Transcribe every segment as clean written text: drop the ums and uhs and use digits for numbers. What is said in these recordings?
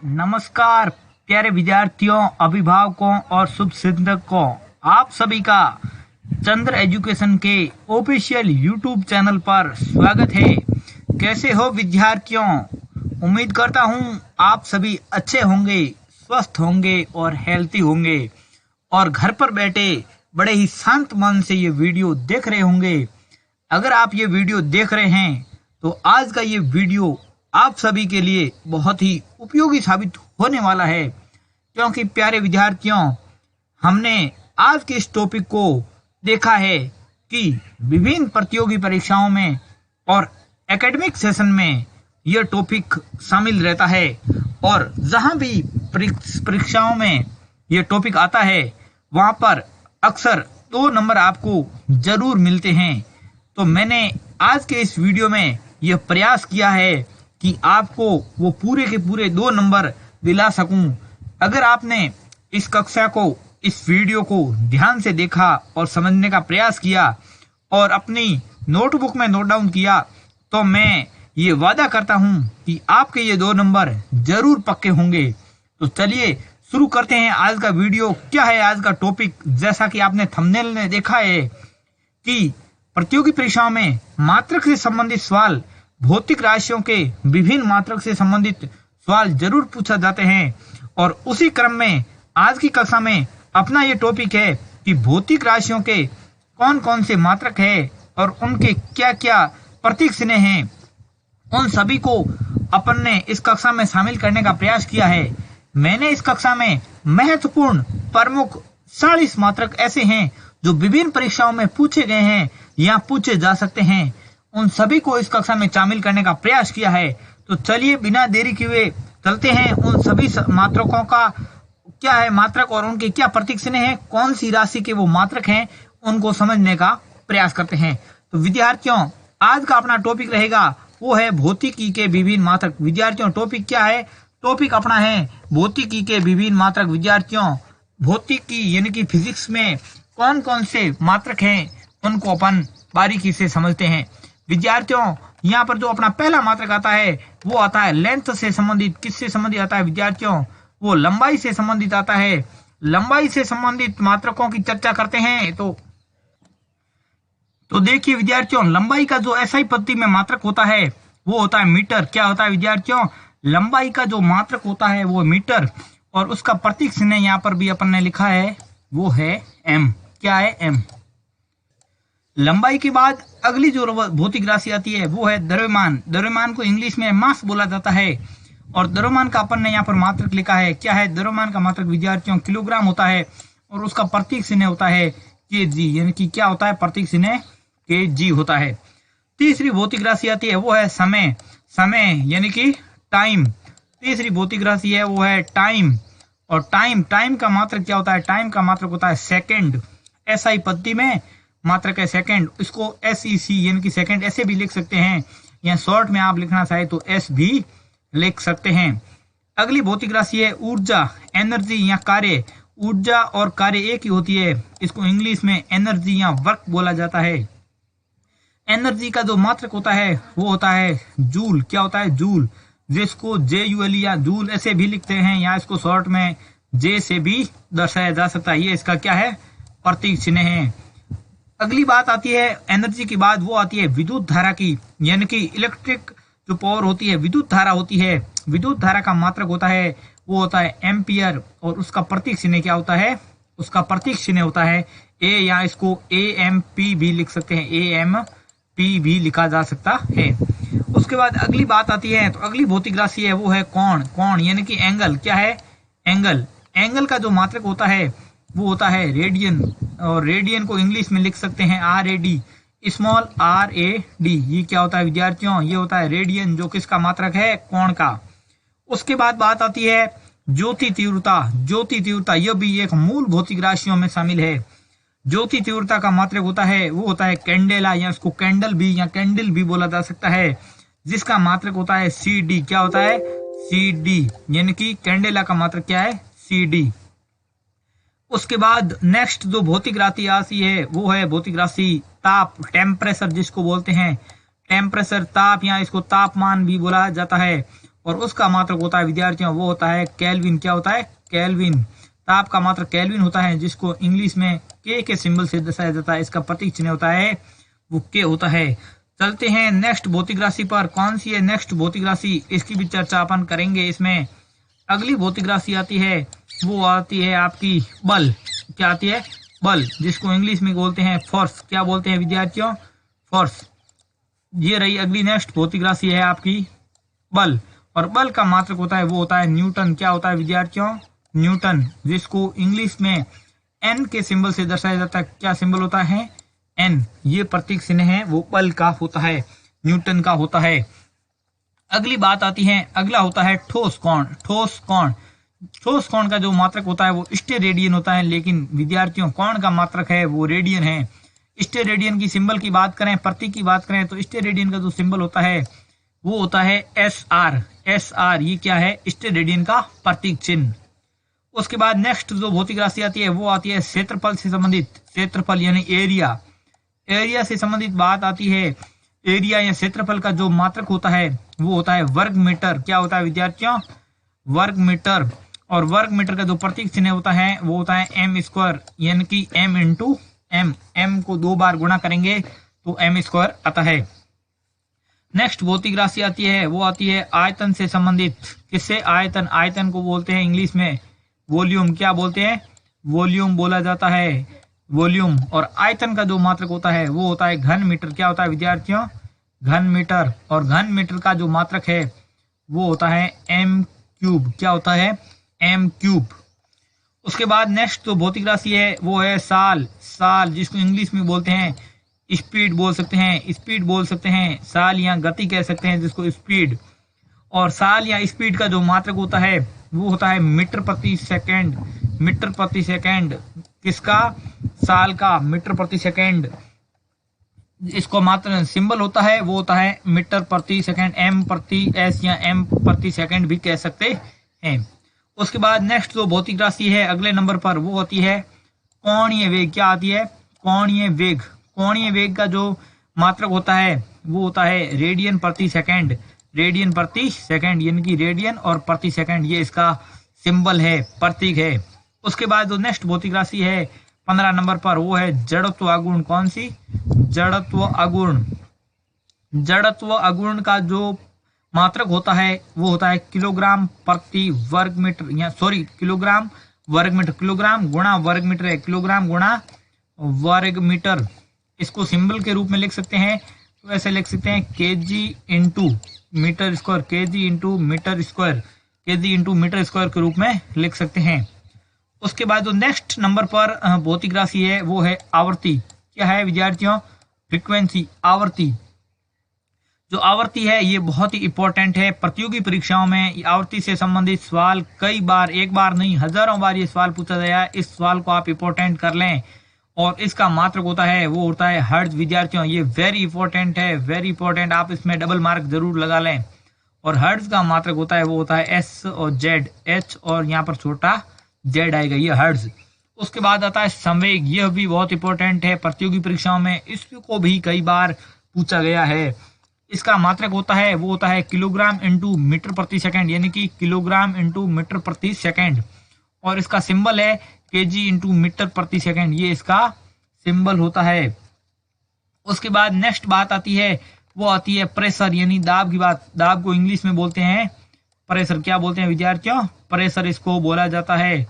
नमस्कार प्यारे विद्यार्थियों, अभिभावकों और शुभ चिंतकों, आप सभी का चंद्र एजुकेशन के ऑफिशियल यूट्यूब चैनल पर स्वागत है। कैसे हो विद्यार्थियों? उम्मीद करता हूँ आप सभी अच्छे होंगे, स्वस्थ होंगे और हेल्थी होंगे और घर पर बैठे बड़े ही शांत मन से ये वीडियो देख रहे होंगे। अगर आप ये वीडियो देख रहे हैं तो आज का ये वीडियो आप सभी के लिए बहुत ही उपयोगी साबित होने वाला है, क्योंकि प्यारे विद्यार्थियों, हमने आज के इस टॉपिक को देखा है कि विभिन्न प्रतियोगी परीक्षाओं में और एकेडमिक सेशन में यह टॉपिक शामिल रहता है और जहां भी परीक्षाओं में यह टॉपिक आता है वहां पर अक्सर 2 नंबर आपको जरूर मिलते हैं। तो मैंने आज के इस वीडियो में यह प्रयास किया है कि आपको वो पूरे के पूरे 2 नंबर दिला सकूं। अगर आपने इस कक्षा को, इस वीडियो को ध्यान से देखा और समझने का प्रयास किया और अपनी नोटबुक में नोट डाउन किया तो मैं ये वादा करता हूं कि आपके ये 2 नंबर जरूर पक्के होंगे। तो चलिए शुरू करते हैं आज का वीडियो। क्या है आज का टॉपिक? जैसा कि आपने थंबनेल में देखा है कि प्रतियोगी परीक्षाओं में मात्रक से संबंधित सवाल, भौतिक राशियों के विभिन्न मात्रक से संबंधित सवाल जरूर पूछा जाते हैं। और उसी क्रम में आज की कक्षा में अपना ये टॉपिक है कि भौतिक राशियों के कौन कौन से मात्रक है और उनके क्या क्या प्रतीक चिन्ह हैं। उन सभी को अपन ने इस कक्षा में शामिल करने का प्रयास किया है। मैंने इस कक्षा में महत्वपूर्ण प्रमुख 40 मात्रक ऐसे हैं जो विभिन्न परीक्षाओं में पूछे गए हैं या पूछे जा सकते हैं, उन सभी को इस कक्षा में शामिल करने का प्रयास किया है। तो चलिए बिना देरी किए चलते हैं उन सभी मात्रकों का क्या है मात्रक और उनके क्या प्रतीक चिन्ह हैं, कौन सी राशि के वो मात्रक हैं, उनको समझने का प्रयास करते हैं। तो विद्यार्थियों, आज का अपना टॉपिक रहेगा वो है भौतिकी के विभिन्न मात्रक। विद्यार्थियों, टॉपिक क्या है? टॉपिक अपना है भौतिकी के विभिन्न मात्रक। विद्यार्थियों, भौतिकी यानी कि फिजिक्स में कौन कौन से मात्रक हैं उनको अपन बारीकी से समझते हैं। विद्यार्थियों, यहाँ पर जो अपना पहला मात्रक आता है वो आता है लेंथ से संबंधित। किससे संबंधित आता है विद्यार्थियों? वो लंबाई से संबंधित आता है। लंबाई से संबंधित मात्रकों की चर्चा करते हैं तो देखिए विद्यार्थियों, लंबाई का जो एसआई पद्धति में मात्रक होता है वो होता है मीटर। क्या होता है विद्यार्थियों? लंबाई का जो मात्रक होता है वो मीटर और उसका प्रतीक चिन्ह यहाँ पर भी अपन ने लिखा है वो है एम। क्या है? एम। लंबाई के बाद अगली जो भौतिक राशि आती है वो है द्रव्यमान। द्रव्यमान को इंग्लिश में मास बोला जाता है और द्रव्यमान का अपन ने यहाँ पर मात्रक लिखा है। क्या है द्रव्यमान का मात्रक विद्यार्थियों? किलोग्राम होता है और उसका प्रतीक चिन्ह होता है केजी, यानी कि क्या होता है? प्रतीक चिन्ह केजी होता है। तीसरी भौतिक राशि आती है वो है समय। समय यानी कि टाइम। तीसरी भौतिक राशि है वो है टाइम और टाइम का मात्रक क्या होता है? टाइम का मात्रक होता है सेकंड। एसआई पद्धति में मात्रक है सेकंड। इसको SEC यानी कि सेकंड ऐसे भी लिख सकते हैं या शॉर्ट में आप लिखना चाहे तो S भी लिख सकते हैं। अगली भौतिक राशि है ऊर्जा, एनर्जी या कार्य। ऊर्जा और कार्य एक ही होती है, इसको इंग्लिश में एनर्जी या वर्क बोला जाता है। एनर्जी का जो मात्रक होता है वो होता है जूल। क्या होता है? जूल, जिसको JUL या जूल ऐसे भी लिखते हैं या इसको शॉर्ट में J से भी दर्शाया जा सकता है। ये इसका क्या है? प्रतीक चिन्ह है। अगली बात आती है एनर्जी के बाद वो आती है विद्युत धारा की, यानी कि इलेक्ट्रिक जो पावर होती है, विद्युत धारा होती है। विद्युत धारा का मात्रक होता है वो होता है एम्पियर और उसका प्रतीक चिन्ह क्या होता है? उसका प्रतीक चिन्ह होता है A या इसको AMP भी लिख सकते हैं, AMP भी लिखा जा सकता है। उसके बाद अगली बात आती है तो अगली भौतिक राशि है वो है कोण। कोण यानी कि एंगल। क्या है? एंगल। एंगल का जो मात्रक होता है वो होता है रेडियन और रेडियन को इंग्लिश में लिख सकते हैं RAD, स्मॉल RAD। ये क्या होता है विद्यार्थियों? ये होता है रेडियन, जो किसका मात्रक है? कोण का। उसके बाद बात आती है ज्योति तीव्रता। ज्योति तीव्रता यह भी एक मूल भौतिक राशियों में शामिल है। ज्योति तीव्रता का मात्रक होता है वो होता है कैंडेला या उसको कैंडल भी या कैंडल भी बोला जा सकता है, जिसका मात्रक होता है CD। क्या होता है? CD यानी कि कैंडेला का मात्रक क्या है? CD। उसके बाद नेक्स्ट जो भौतिक राशि आती है वो है भौतिक राशि ताप, टेम्परेचर जिसको बोलते हैं। टेम्परेचर, ताप या इसको तापमान भी बोला जाता है और उसका मात्रक होता है विद्यार्थियों वो होता है केल्विन। क्या होता है? केल्विन। ताप का मात्रक केल्विन होता है, जिसको इंग्लिश में के सिंबल से दर्शाया जाता है। इसका प्रतीक चिन्ह होता है वो के होता है। चलते हैं नेक्स्ट भौतिक राशि पर। कौन सी है नेक्स्ट भौतिक राशि, इसकी भी चर्चा अपन करेंगे। इसमें अगली भौतिक राशि आती है वो आती है आपकी बल। क्या आती है? बल, जिसको इंग्लिश में बोलते हैं फोर्स। क्या बोलते हैं विद्यार्थियों? फोर्स। ये रही अगली नेक्स्ट भौतिक राशि है आपकी बल, और बल का मात्रक होता है वो होता है न्यूटन। क्या होता है विद्यार्थियों? न्यूटन, जिसको इंग्लिश में एन के सिंबल से दर्शाया जाता है। क्या सिंबल होता है? एन। ये प्रतीक चिन्ह है वो बल का होता है, न्यूटन का होता है। अगली बात आती है, अगला होता है ठोस कोण। ठोस कोण, ठोस कोण का जो मात्रक होता है वो स्टेरेडियन होता है, लेकिन विद्यार्थियों कोण का मात्रक है वो रेडियन है। स्टेरेडियन की सिंबल की बात करें, प्रतीक की बात करें, तो स्टेरेडियन का जो सिंबल होता है वो होता है एस आर। एस आर, ये क्या है? स्टेरेडियन का प्रतीक चिन्ह। उसके बाद नेक्स्ट जो भौतिक राशि आती है वो आती है क्षेत्रफल से संबंधित। क्षेत्रफल यानी एरिया। एरिया से संबंधित बात आती है। एरिया या क्षेत्रफल का जो मात्रक होता है वो होता है वर्ग मीटर। क्या होता है विद्यार्थियों? वर्ग मीटर। और वर्ग मीटर का जो प्रतीक चिन्ह होता है वो होता है एम स्क्वायर, यानी कि एम इंटू एम। एम को 2 बार गुणा करेंगे तो एम स्क्वायर आता है। नेक्स्ट भौतिक राशि आती है वो आती है आयतन से संबंधित। किससे? आयतन। आयतन को बोलते हैं इंग्लिश में वॉल्यूम। क्या बोलते हैं? वॉल्यूम बोला जाता है, वॉल्यूम। और आयतन का जो मात्रक होता है वो होता है घन मीटर। क्या होता है विद्यार्थियों? घन मीटर। और घन मीटर का जो मात्रक है वो होता है एम क्यूब। क्या होता है? M cube. उसके बाद नेक्स्ट जो भौतिक राशि है वो है साल। साल, जिसको इंग्लिश में बोलते हैं स्पीड बोल सकते हैं, स्पीड बोल सकते हैं। साल या गति कह सकते हैं जिसको स्पीड। और साल या स्पीड का जो मात्रक होता है वो होता है मीटर प्रति सेकंड। मीटर प्रति सेकंड। किसका? साल का। मीटर प्रति सेकंड। इसको मात्र सिंबल होता है वो होता है मीटर प्रति सेकंड। एम प्रति एस या एम प्रति सेकंड भी कह सकते हैं। उसके बाद नेक्स्ट जो भौतिक राशि है अगले नंबर पर वो होती है कोणीय वेग। क्या आती है? कोणीय वेग। कोणीय वेग का जो मात्रक होता है वो होता है रेडियन प्रति सेकंड। रेडियन प्रति सेकंड, यानी कि रेडियन और प्रति सेकंड ये इसका सिंबल है, प्रतीक है। उसके बाद जो नेक्स्ट भौतिक राशि है 15 नंबर पर वो है जड़त्व अगुण। कौन सी? जड़त्व अगुण। जड़त्व अगुण का जो मात्रक होता है वो होता है किलोग्राम प्रति वर्ग मीटर, या सॉरी किलोग्राम वर्ग मीटर। किलोग्राम गुणा वर्ग मीटर है, किलोग्राम गुणा वर्ग मीटर। इसको सिंबल के रूप में लिख सकते हैं तो ऐसे लिख सकते हैं KG into metre square. KG into metre square, KG into metre square के रूप में लिख सकते हैं। उसके बाद जो नेक्स्ट नंबर पर भौतिक राशि है वो है आवर्ती। क्या है विद्यार्थियों? फ्रीक्वेंसी, आवर्ती। जो आवर्ती है ये बहुत ही इंपॉर्टेंट है। प्रतियोगी परीक्षाओं में आवर्ती से संबंधित सवाल कई बार, एक बार नहीं हजारों बार ये सवाल पूछा गया है। इस सवाल को आप इंपॉर्टेंट कर लें। और इसका मात्रक होता है वो होता है हर्ट्ज। विद्यार्थियों ये वेरी इंपॉर्टेंट है, वेरी इंपॉर्टेंट। आप इसमें डबल मार्क जरूर लगा लें। और हर्ट्ज का मात्रक होता है वो होता है एस और जेड, एच और यहाँ पर छोटा जेड आएगा, ये हर्ट्ज। उसके बाद आता है संवेग। यह भी बहुत इंपॉर्टेंट है प्रतियोगी परीक्षाओं में, इसको भी कई बार पूछा गया है। इसका मात्रक होता है वो होता है किलोग्राम इंटू मीटर प्रति सेकंड, यानी कि किलोग्राम इंटू मीटर प्रति सेकंड। और इसका सिंबल है केजी इंटू मीटर प्रति सेकंड, ये इसका सिंबल होता है। उसके बाद नेक्स्ट बात आती है वो आती है प्रेशर, यानी दाब की बात। दाब को इंग्लिश में बोलते हैं प्रेशर। क्या बोलते हैं विद्यार्थियों? प्रेशर इसको बोला जाता है।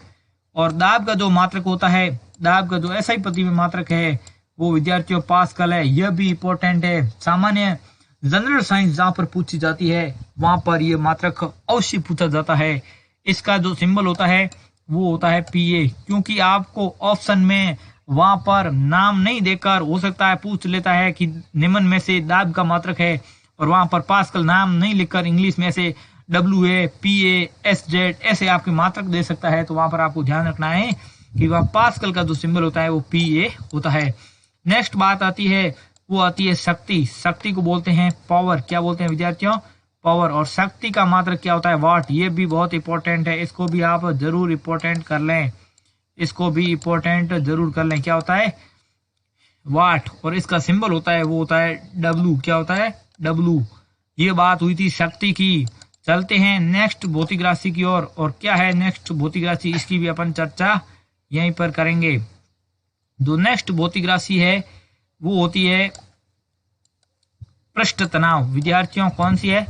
और दाब का जो मात्रक होता है, दाब का जो एसआई प्रति में मात्रक है वो विद्यार्थियों पास्कल है। यह भी इंपॉर्टेंट है। सामान्य जनरल साइंस जहां पर पूछी जाती है वहां पर यह मात्रक अवश्य पूछा जाता है। इसका जो सिंबल होता है वो होता है पीए, क्योंकि आपको ऑप्शन में वहां पर नाम नहीं देकर हो सकता है पूछ लेता है कि निम्न में से दाब का मात्रक है, और वहां पर पास्कल नाम नहीं लिखकर इंग्लिश में से डब्ल्यू पीए एस जेड ऐसे आपके मात्रक दे सकता है। तो वहां पर आपको ध्यान रखना है कि वहां पास्कल का जो सिंबल होता है वो पीए होता है। नेक्स्ट बात आती है वो आती है शक्ति। शक्ति को बोलते हैं पावर। क्या बोलते हैं विद्यार्थियों? पावर। और शक्ति का मात्रक क्या होता है? वाट। ये भी बहुत इंपॉर्टेंट है, इसको भी आप जरूर इंपॉर्टेंट कर लें, इसको भी इंपॉर्टेंट जरूर कर लें। क्या होता है? वाट। और इसका सिंबल होता है वो होता है डब्लू। क्या होता है? डब्लू। ये बात हुई थी शक्ति की। चलते हैं नेक्स्ट भौतिक राशि की ओर। और क्या है नेक्स्ट भौतिक राशि, इसकी भी अपन चर्चा यहीं पर करेंगे। जो नेक्स्ट भौतिक राशि है वो होती है पृष्ठ तनाव। विद्यार्थियों कौन सी है?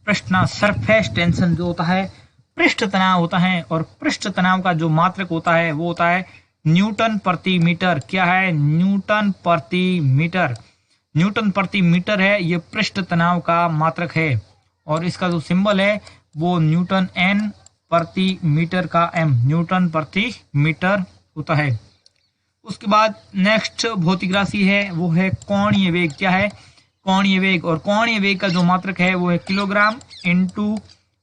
पृष्ठ तनाव, सरफेस टेंशन जो होता है पृष्ठ तनाव होता है। और पृष्ठ तनाव का जो मात्रक होता है वो होता है न्यूटन प्रति मीटर। क्या है? न्यूटन प्रति मीटर। न्यूटन प्रति मीटर है ये पृष्ठ तनाव का मात्रक है। और इसका जो सिंबल है वो न्यूटन एन प्रति मीटर का एम, न्यूटन प्रति मीटर होता है। उसके बाद नेक्स्ट भौतिक राशि है वो है कोणीय वेग। क्या है? कोणीय वेग। और कोणीय वेग का जो मात्रक है वो है किलोग्राम इंटू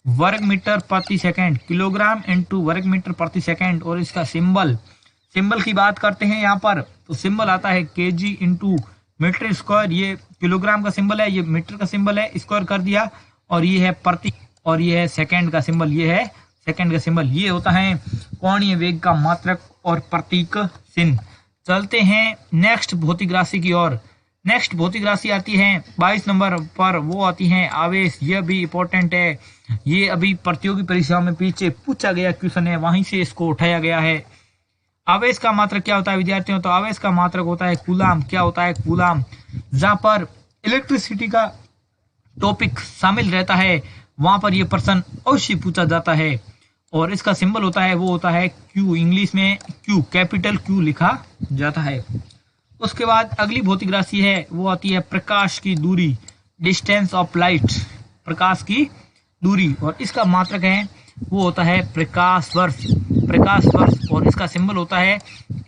वर्ग मीटर प्रति सेकंड, किलोग्राम इंटू वर्ग मीटर प्रति सेकंड। और इसका सिंबल की बात करते हैं यहाँ पर, तो सिंबल आता है केजी इंटू मीटर स्क्वायर। ये किलोग्राम का सिंबल है, ये मीटर का सिंबल है, स्क्वायर कर दिया। और ये है प्रति, और ये है सेकंड का सिंबल, ये है सेकंड का सिंबल। ये होता है कोणीय वेग का मात्रक और प्रतीक चिन्ह। चलते हैं नेक्स्ट भौतिक राशि की ओर। नेक्स्ट भौतिक राशि आती है 22 नंबर पर, वो आती है आवेश। यह भी इंपॉर्टेंट है, ये अभी प्रतियोगी परीक्षाओं में पीछे पूछा गया क्वेश्चन है, वहीं से इसको उठाया गया है। आवेश का मात्रक क्या होता है विद्यार्थियों? तो आवेश का मात्रक होता है कूलाम। क्या होता है? कूलाम। जहां पर इलेक्ट्रिसिटी का टॉपिक शामिल रहता है वहां पर यह प्रश्न अवश्य पूछा जाता है। और इसका सिंबल होता है वो होता है क्यू, इंग्लिश में क्यू, कैपिटल क्यू लिखा जाता है। उसके बाद अगली भौतिक राशि है वो आती है प्रकाश की दूरी, डिस्टेंस ऑफ लाइट, प्रकाश की दूरी। और इसका मात्रक है वो होता है प्रकाश वर्ष, प्रकाश वर्ष। और इसका सिंबल होता है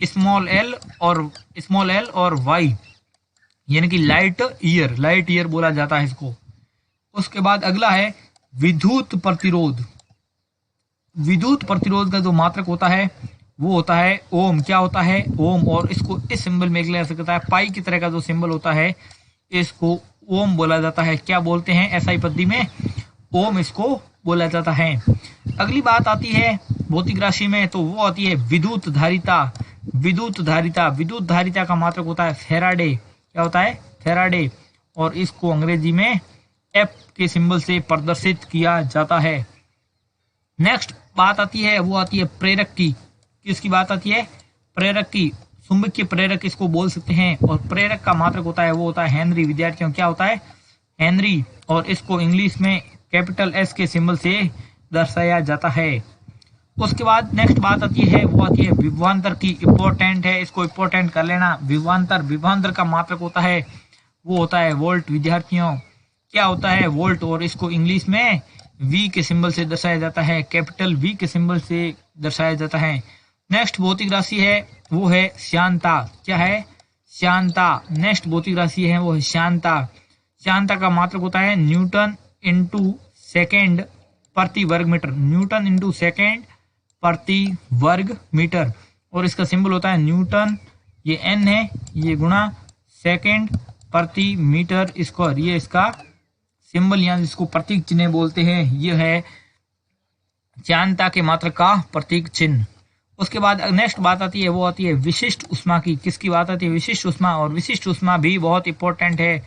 स्मॉल एल और वाई, यानी कि लाइट ईयर बोला जाता है इसको। उसके बाद अगला है विद्युत प्रतिरोध। विद्युत प्रतिरोध का जो मात्रक होता है वो होता है ओम। क्या होता है? ओम। और इसको इस सिंबल में लिखा जा सकता है, पाई की तरह का जो सिंबल होता है इसको ओम बोला जाता है। क्या बोलते हैं एसआई पद्धति में? ओम इसको बोला जाता है। अगली बात आती है भौतिक राशि में, तो वो आती है विद्युत धारिता। विद्युत धारिता का मात्रक होता है फैराडे। क्या होता है? फैराडे। और इसको अंग्रेजी में एफ के सिंबल से प्रदर्शित किया जाता है। नेक्स्ट बात आती है वो आती है प्रेरक की। किसकी बात आती है? प्रेरक की। चुंबकीय प्रेरक इसको बोल सकते हैं। और प्रेरक का मात्रक होता है वो होता है हेनरी। विद्यार्थियों क्या होता है? हेनरी। और इसको इंग्लिश में कैपिटल एस के सिंबल से दर्शाया जाता है। उसके बाद नेक्स्ट बात आती है वो आती है विभवांतर की। इंपॉर्टेंट है, इसको इंपॉर्टेंट कर लेना। विभवांतर का मात्रक होता है वो होता है वोल्ट। विद्यार्थियों क्या होता है? वोल्ट। और इसको इंग्लिश में वी के सिंबल से दर्शाया जाता है, कैपिटल वी के सिंबल से दर्शाया जाता है। नेक्स्ट भौतिक राशि है वो है श्यानता। क्या है? श्यानता। नेक्स्ट भौतिक राशि है वो है श्यानता। श्यानता का मात्रक होता है न्यूटन इंटू सेकेंड प्रति वर्ग मीटर, न्यूटन इंटू सेकेंड प्रति वर्ग मीटर। और इसका सिंबल होता है न्यूटन, ये एन है, ये गुणा सेकेंड प्रति मीटर स्क्वायर। ये इसका सिंबल, यहाँ जिसको प्रतीक चिन्ह बोलते हैं, ये है श्यानता के मात्रक का प्रतीक चिन्ह। उसके बाद नेक्स्ट बात आती है वो आती है विशिष्ट उष्मा की। किसकी बात आती है? विशिष्ट उष्मा। और विशिष्ट उष्मा भी बहुत इंपॉर्टेंट है,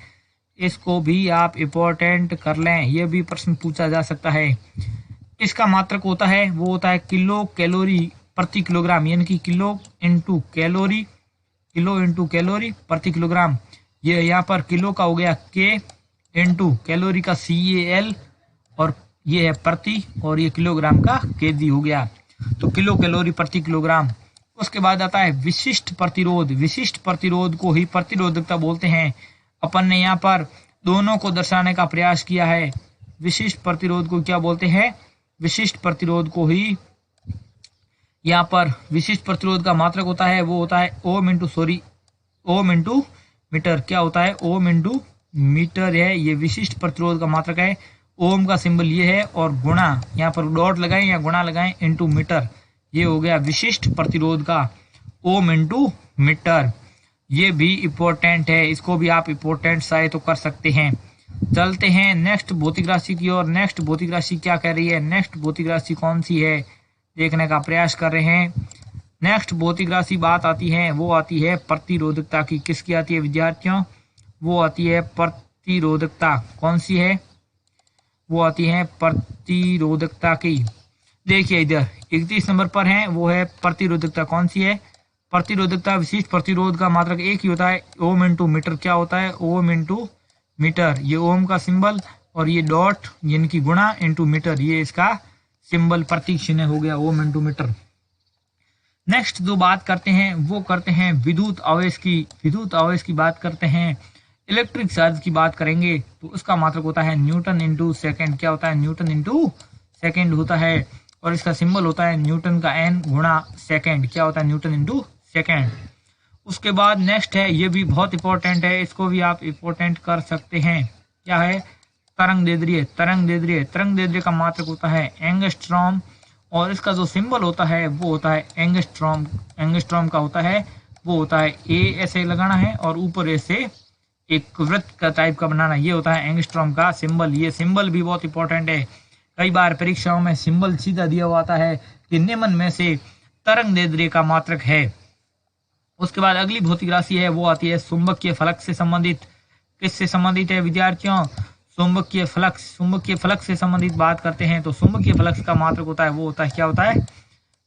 इसको भी आप इंपॉर्टेंट कर लें, ये भी प्रश्न पूछा जा सकता है। इसका मात्रक होता है वो होता है किलो कैलोरी प्रति किलोग्राम, यानी कि किलो इंटू कैलोरी प्रति किलोग्राम। ये यहाँ पर किलो का हो गया के, इंटू कैलोरी का CAL, और ये है प्रति, और ये किलोग्राम का केजी हो गया। तो किलो कैलोरी प्रति किलोग्राम। उसके बाद आता है विशिष्ट प्रतिरोध। विशिष्ट प्रतिरोध को ही प्रतिरोधकता बोलते हैं। अपन ने यहाँ पर दोनों को दर्शाने का प्रयास किया है। विशिष्ट प्रतिरोध को क्या बोलते हैं? विशिष्ट प्रतिरोध को ही यहाँ पर विशिष्ट प्रतिरोध का मात्रक होता है वो होता है ओम इंटू मीटर। क्या होता है? ओम इंटू मीटर है, ये विशिष्ट प्रतिरोध का मात्रक है। ओम का सिंबल ये है, और गुणा, यहाँ पर डॉट लगाएं या गुणा लगाएं, इंटू मीटर, ये हो गया विशिष्ट प्रतिरोध का ओम इंटू मीटर। ये भी इंपॉर्टेंट है, इसको भी आप इंपॉर्टेंट साइड तो कर सकते हैं। चलते हैं नेक्स्ट भौतिक राशि की ओर। नेक्स्ट भौतिक राशि क्या कह रही है? नेक्स्ट भौतिक राशि कौन सी है देखने का प्रयास कर रहे हैं। नेक्स्ट भौतिक राशि बात आती है वो आती है प्रतिरोधकता की। किसकी आती है विद्यार्थियों? वो आती है प्रतिरोधकता। कौन सी है? वो आती है प्रतिरोधकता की। देखिए इधर 31 नंबर पर है, वो है प्रतिरोधकता। कौन सी है? प्रतिरोधकता। विशिष्ट प्रतिरोध का मात्रक एक ही होता है, ओम इंटू मीटर। क्या होता है? Ohm into metre. ये ओम का सिंबल और ये डॉट यानी कि गुणा इंटू मीटर, ये इसका सिंबल प्रतीक चिन्ह हो गया, ओम इंटू मीटर। नेक्स्ट जो बात करते हैं वो करते हैं विद्युत आवेश की। विद्युत आवेश की बात करते हैं, इलेक्ट्रिक चार्ज की बात करेंगे तो उसका मात्रक होता है न्यूटन इंटू सेकेंड। क्या होता है? न्यूटन इंटू सेकेंड होता है और इसका सिंबल होता है न्यूटन का एन गुणा सेकेंड। क्या होता है? Newton into second. उसके बाद नेक्स्ट है, ये भी बहुत इंपॉर्टेंट है, इसको भी आप इंपॉर्टेंट कर सकते हैं। क्या है? तरंग दैर्ध्य। तरंग दैर्ध्य, तरंग दैर्ध्य का मात्रक होता है एंगस्ट्रॉम और इसका जो सिंबल होता है वो होता है एंगस्ट्रॉम। एंगस्ट्रॉम का होता है वो होता है ए ऐसे लगाना है और ऊपर ऐसे एक वृत्त का टाइप का बनाना, ये होता है एंगस्ट्रॉम का सिंबल। ये सिंबल भी बहुत इंपॉर्टेंट है, कई बार परीक्षाओं में सिंबल सीधा दिया हुआ आता है कि निम्न में से तरंग दैर्ध्य का मात्रक है। उसके बाद अगली भौतिक राशि है वो आती है चुंबकीय फ्लक्स से संबंधित। किससे संबंधित है विद्यार्थियों? चुंबकीय फ्लक्स। चुंबकीय फ्लक्स से संबंधित बात करते हैं तो चुंबकीय फ्लक्स का मात्रक होता है वो होता है, क्या होता है?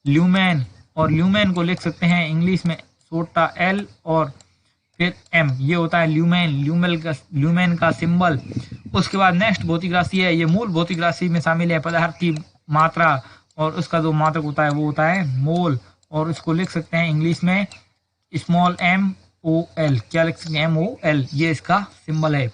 ल्यूमेन। और ल्यूमेन को लिख सकते हैं इंग्लिश में छोटा एल और फिर एम, ये होता है ल्यूमेन। ल्यूमेन का सिंबल। उसके बाद नेक्स्ट भौतिक राशि है, ये मूल भौतिक राशि में शामिल है, पदार्थ की मात्रा और उसका जो मात्रक होता है वो होता है मोल और उसको लिख सकते हैं इंग्लिश में स्मॉल एम ओ एल। क्या लिख सकते हैं? एम ओ एल, ये इसका सिंबल है।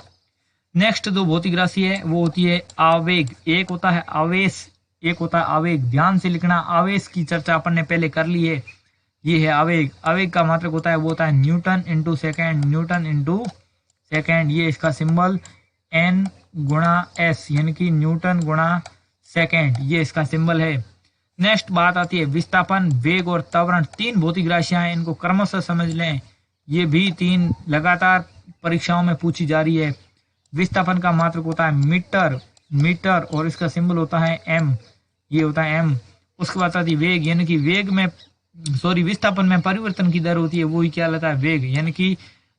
नेक्स्ट जो भौतिक राशि है वो होती है आवेग। एक होता है आवेश, एक होता है आवेग। ध्यान से लिखना, आवेश की चर्चा अपन ने पहले कर ली है। ये है आवेग। आवेग का मात्रक होता है वो होता है Newton into second. Newton into second, ये इसका सिंबल एन गुणा एस यानी कि न्यूटन गुणा सेकेंड, ये इसका सिंबल है। नेक्स्ट बात आती है विस्थापन, वेग और त्वरण। तीन भौतिक राशियां हैं, इनको क्रमशः समझ लें। ये भी तीन लगातार परीक्षाओं में पूछी जा रही है। विस्थापन का मात्रक होता है मीटर। मीटर और इसका सिंबल होता है एम, ये होता है एम। उसके बाद आती है वेग, यानी कि वेग में विस्थापन में परिवर्तन की दर होती है, वो ही क्या लेता है? वेग, यानी कि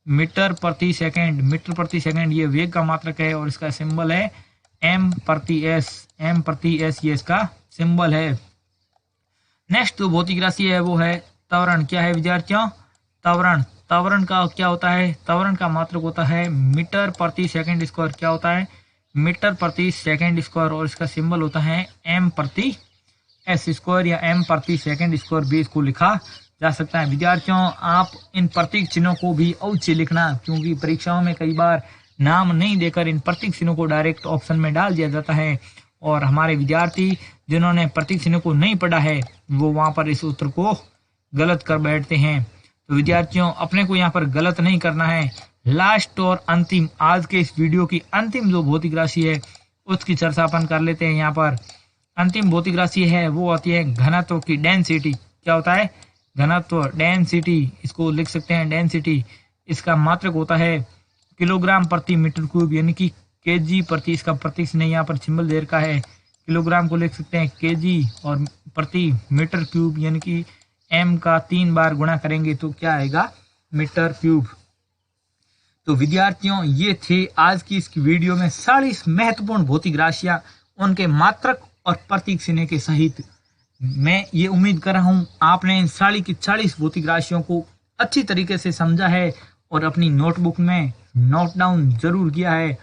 मीटर प्रति सेकंड। मीटर प्रति सेकंड ये वेग का मात्रक है और इसका सिंबल है एम प्रति एस। एम प्रति एस, ये इसका सिंबल है। नेक्स्ट जो भौतिक राशि है वो है त्वरण। क्या है विद्यार्थियों? त्वरण। त्वरण का क्या होता है? त्वरण का मात्रक होता है मीटर प्रति सेकंड स्क्वायर। क्या होता है? मीटर प्रति सेकंड स्क्वायर और इसका सिंबल होता है एम प्रति एस स्क्वायर या एम प्रति सेकंड स्क्वायर भी इसको लिखा जा सकता है। विद्यार्थियों आप इन प्रतीक चिन्हों को भी अवश्य लिखना, क्योंकि परीक्षाओं में कई बार नाम नहीं देकर इन प्रतीक चिन्हों को डायरेक्ट ऑप्शन में डाल दिया जाता है और हमारे विद्यार्थी जिन्होंने प्रतीक चिन्हों को नहीं पढ़ा है वो वहां पर इस उत्तर को गलत कर बैठते हैं। तो विद्यार्थियों अपने को यहाँ पर गलत नहीं करना है। लास्ट और अंतिम, आज के इस वीडियो की अंतिम जो भौतिक राशि है उसकी चर्चा अपन कर लेते हैं। यहाँ पर अंतिम भौतिक राशि है वो आती है घनत्व की, डेंसिटी। क्या होता है? घनत्व, डेंसिटी, इसको लिख सकते हैं डेंसिटी। इसका मात्रक होता है किलोग्राम प्रति मीटर क्यूब, यानी कि केजी प्रति, इसका प्रतीक नहीं यहाँ पर सिंबल दे रखा है। किलोग्राम को लिख सकते हैं केजी और प्रति मीटर क्यूब यानी कि एम का 3 बार गुणा करेंगे तो क्या आएगा? Metre cube. तो विद्यार्थियों ये थे आज की इस वीडियो में 40 महत्वपूर्ण भौतिक राशियां, उनके मात्रक और प्रतीक चिन्ह के सहित। मैं ये उम्मीद कर रहा हूं आपने इन 40 की 40 भौतिक राशियों को अच्छी तरीके से समझा है और अपनी नोटबुक में नोट डाउन जरूर किया है।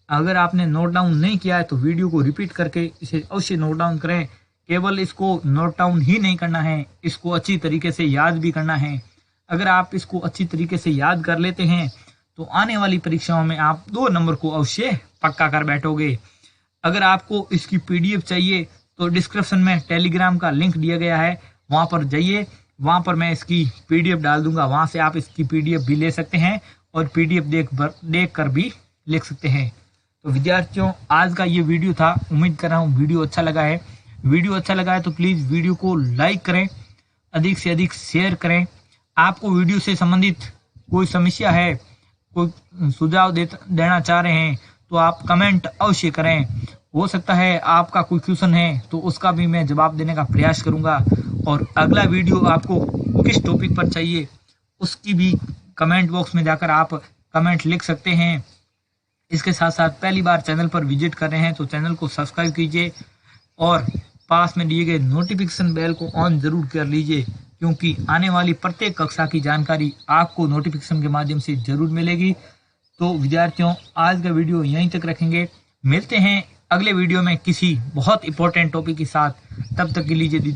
अगर आपने नोट डाउन नहीं किया है तो वीडियो को रिपीट करके इसे अवश्य नोट डाउन करें। केवल इसको नोट डाउन ही नहीं करना है, इसको अच्छी तरीके से याद भी करना है। अगर आप इसको अच्छी तरीके से याद कर लेते हैं तो आने वाली परीक्षाओं में आप 2 नंबर को अवश्य पक्का कर बैठोगे। अगर आपको इसकी पीडीएफ चाहिए तो डिस्क्रिप्शन में टेलीग्राम का लिंक दिया गया है, वहां पर जाइए, वहां पर मैं इसकी पीडीएफ डाल दूंगा, वहां से आप इसकी पीडीएफ भी ले सकते हैं और पीडीएफ देख कर भी लिख सकते हैं। तो विद्यार्थियों आज का ये वीडियो था, उम्मीद कर रहा हूँ वीडियो अच्छा लगा है। वीडियो अच्छा लगा है तो प्लीज़ वीडियो को लाइक करें, अधिक से अधिक शेयर करें। आपको वीडियो से संबंधित कोई समस्या है, कोई सुझाव देना चाह रहे हैं तो आप कमेंट अवश्य करें। हो सकता है आपका कोई क्वेश्चन है तो उसका भी मैं जवाब देने का प्रयास करूंगा। और अगला वीडियो आपको किस टॉपिक पर चाहिए उसकी भी कमेंट बॉक्स में जाकर आप कमेंट लिख सकते हैं। इसके साथ साथ पहली बार चैनल पर विजिट कर रहे हैं तो चैनल को सब्सक्राइब कीजिए और पास में दिए गए नोटिफिकेशन बेल को ऑन जरूर कर लीजिए, क्योंकि आने वाली प्रत्येक कक्षा की जानकारी आपको नोटिफिकेशन के माध्यम से जरूर मिलेगी। तो विद्यार्थियों, आज का वीडियो यहीं तक रखेंगे। मिलते हैं अगले वीडियो में किसी बहुत इंपॉर्टेंट टॉपिक के साथ। तब तक के लिए दीजिए।